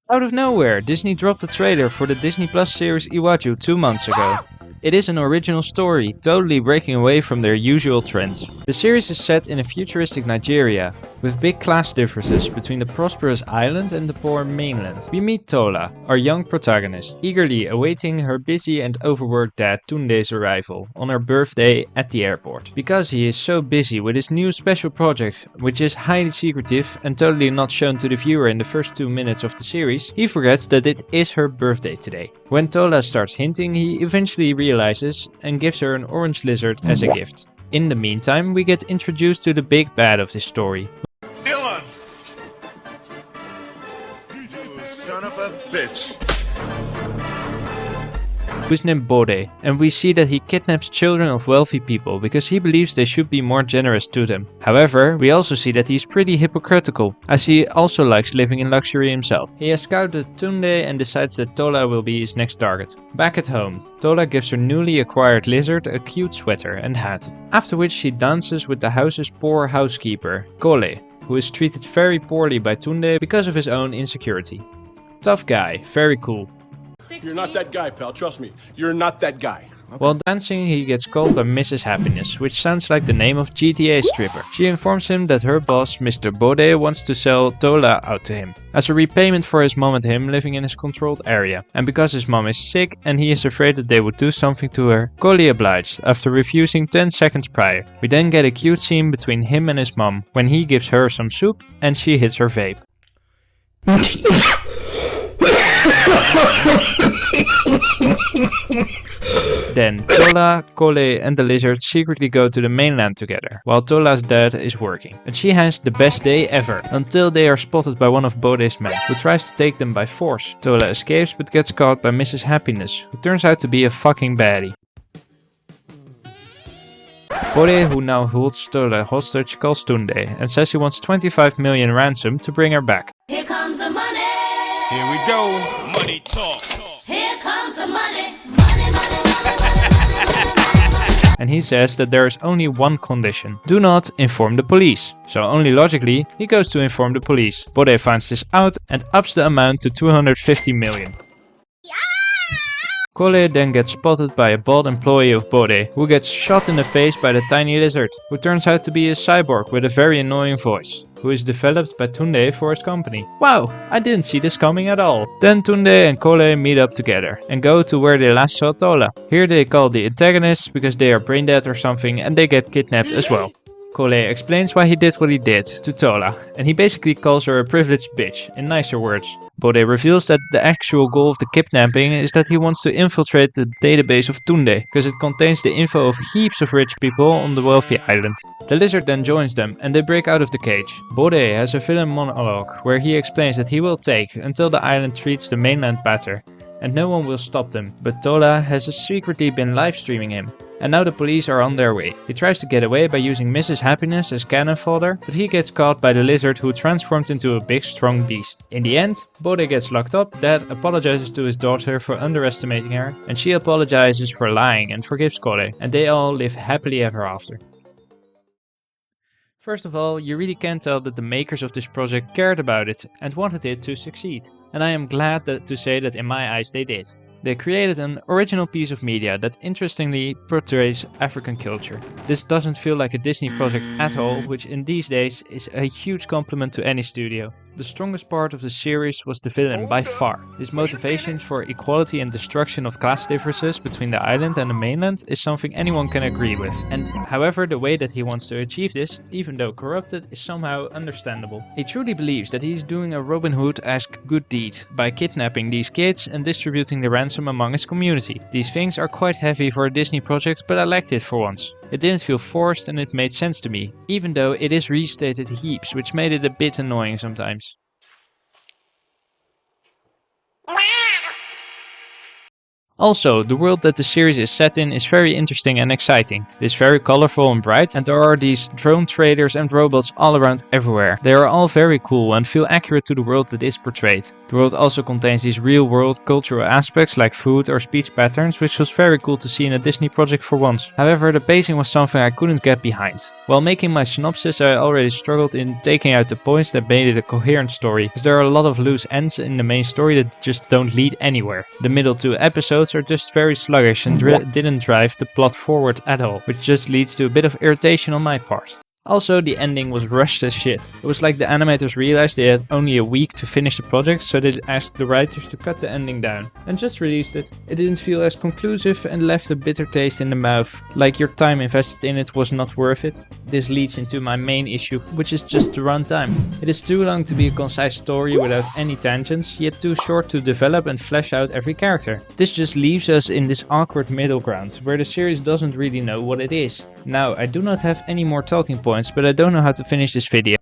Out of nowhere, Disney dropped a trailer for the Disney Plus series Iwaju 2 months ago. It is an original story, totally breaking away from their usual trends. The series is set in a futuristic Nigeria, with big class differences between the prosperous island and the poor mainland. We meet Tola, our young protagonist, eagerly awaiting her busy and overworked dad Tunde's arrival on her birthday at the airport. Because he is so busy with his new special project, which is highly secretive and totally not shown to the viewer in the first 2 minutes of the series, he forgets that it is her birthday today. When Tola starts hinting, he eventually realizes and gives her an orange lizard as a gift. In the meantime, we get introduced to the big bad of this story. Dylan! You son of a bitch! Who is named Bode, and we see that he kidnaps children of wealthy people because he believes they should be more generous to them. However, we also see that he's pretty hypocritical, as he also likes living in luxury himself. He has scouted Tunde and decides that Tola will be his next target. Back at home, Tola gives her newly acquired lizard a cute sweater and hat, after which she dances with the house's poor housekeeper, Kole, who is treated very poorly by Tunde because of his own insecurity. Tough guy, very cool. You're not that guy, pal. Trust me. You're not that guy. Okay. While dancing, he gets called by Mrs. Happiness, which sounds like the name of GTA stripper. She informs him that her boss, Mr. Bode, wants to sell Tola out to him, as a repayment for his mom and him living in his controlled area. And because his mom is sick and he is afraid that they would do something to her, Kole obliged, after refusing 10 seconds prior. We then get a cute scene between him and his mom, when he gives her some soup and she hits her vape. Then Tola, Kole and the lizard secretly go to the mainland together, while Tola's dad is working. And she has the best day ever, until they are spotted by one of Bode's men, who tries to take them by force. Tola escapes but gets caught by Mrs. Happiness, who turns out to be a fucking baddie. Bode, who now holds Tola hostage, calls Tunde and says he wants 25 million ransom to bring her back. Here comes the money. Here we go. Money talk. Here comes the money. Money, money, money. And he says that there is only one condition: do not inform the police. So only logically, he goes to inform the police. Bode finds this out and ups the amount to 250 million. Kole then gets spotted by a bald employee of Bode, who gets shot in the face by the tiny lizard, who turns out to be a cyborg with a very annoying voice, who is developed by Tunde for his company. Wow, I didn't see this coming at all. Then Tunde and Kole meet up together and go to where they last saw Tola. Here they call the antagonists because they are brain dead or something and they get kidnapped as well. Kole explains why he did what he did to Tola, and he basically calls her a privileged bitch, in nicer words. Bode reveals that the actual goal of the kidnapping is that he wants to infiltrate the database of Tunde, because it contains the info of heaps of rich people on the wealthy island. The lizard then joins them, and they break out of the cage. Bode has a villain monologue, where he explains that he will take until the island treats the mainland better, and no one will stop them, but Tola has secretly been live streaming him. And now the police are on their way. He tries to get away by using Mrs. Happiness as cannon fodder, but he gets caught by the lizard who transformed into a big strong beast. In the end, Bode gets locked up, Dad apologizes to his daughter for underestimating her, and she apologizes for lying and forgives Kole, and they all live happily ever after. First of all, you really can tell that the makers of this project cared about it and wanted it to succeed. And I am glad to say that in my eyes they did. They created an original piece of media that interestingly portrays African culture. This doesn't feel like a Disney project at all, which in these days is a huge compliment to any studio. The strongest part of the series was the villain by far. His motivations for equality and destruction of class differences between the island and the mainland is something anyone can agree with. And however, the way that he wants to achieve this, even though corrupted, is somehow understandable. He truly believes that he's doing a Robin Hood-esque good deed by kidnapping these kids and distributing the ransom among his community. These things are quite heavy for a Disney project, but I liked it for once. It didn't feel forced and it made sense to me, even though it is restated heaps, which made it a bit annoying sometimes. Also, the world that the series is set in is very interesting and exciting. It is very colorful and bright, and there are these drone traders and robots all around everywhere. They are all very cool and feel accurate to the world that is portrayed. The world also contains these real-world cultural aspects like food or speech patterns, which was very cool to see in a Disney project for once. However, the pacing was something I couldn't get behind. While making my synopsis, I already struggled in taking out the points that made it a coherent story, as there are a lot of loose ends in the main story that just don't lead anywhere. The middle 2 episodes are just very sluggish and didn't drive the plot forward at all, which just leads to a bit of irritation on my part. Also, the ending was rushed as shit. It was like the animators realized they had only a week to finish the project, so they asked the writers to cut the ending down and just released it. It didn't feel as conclusive and left a bitter taste in the mouth, like your time invested in it was not worth it. This leads into my main issue, which is just the runtime. It is too long to be a concise story without any tangents, yet too short to develop and flesh out every character. This just leaves us in this awkward middle ground, where the series doesn't really know what it is. Now, I do not have any more talking points, but I don't know how to finish this video.